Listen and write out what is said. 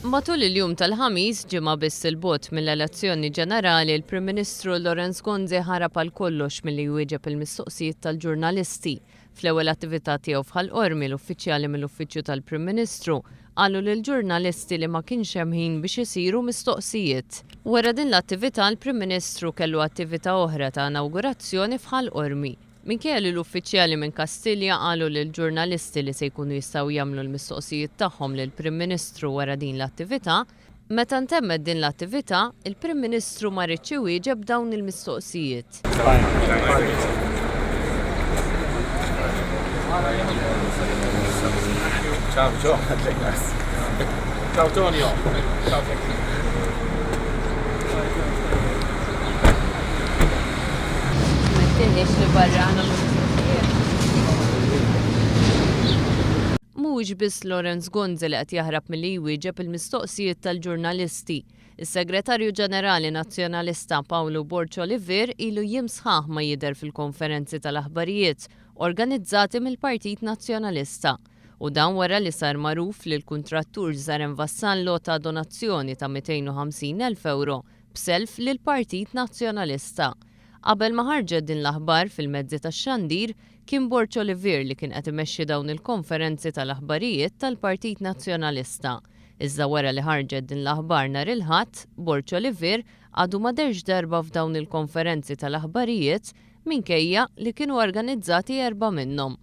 Matul il-jum tal-ħamis ġimgħa biss il-bot mill-elezzjoni ġenerali, il-Prim Ministru Lorenz Gonzi ħarab għal kollox milli jwieġeb il-mistoqsijiet tal-ġurnalisti. Fl-ewwel attività tiegħu f'ħal-qormi l-uffiċjali mill-Uffiċċju tal-Prim Ministru qalu lill-ġurnalisti li ma kienx hemm ħin biex isiru mistoqsijiet. Wara din l-attività l-Prim Ministru kellu attività oħra ta' inawgurazzjoni f'ħal-qormi. Minkejja li l-uffiċjali minn Kastilja qalu lill-ġurnalisti li se jkunu jistgħu jagħmlu l-mistoqsijiet tagħhom lill-Prim Ministru wara din l-attività, meta ntemmet din l-attività, il-Prim Ministru ma rridx iwieġeb dawn il-mistoqsijiet. Ciao Gio, ciao Tonio, ciao. Mhuwiex biss Lorenz Gonzi li qed jaħrab milli jwieġeb il-mistoqsijiet tal-ġurnalisti. Is-Segretarju Ġenerali Nazzjonalista Paolo Borċ Olivier ilu jiem sħaħ ma jidher fil-konferenzi tal-aħbarijiet organizzati mill-Partit Nazzjonalista. U dan wara li sar magħruf li l-kuntrattur Zarem Vassallo ta' donazzjoni ta' 250,000 euro b'self lill-Partit Nazzjonalista. Qabel ma ħarġet din l-aħbar fil-mezzi tax-xandir, kien Borċ Olivier li kien qed imexxi dawn il-konferenzi tal-aħbarijiet tal-Partit Nazzjonalista. Iżda wara li ħarġet din l-aħbar nhar il-Ħadd, Borċ Olivier għadu ma derx darba f'dawn il-konferenzi tal-aħbarijiet minkejja li kienu organizzati 4 minnhom.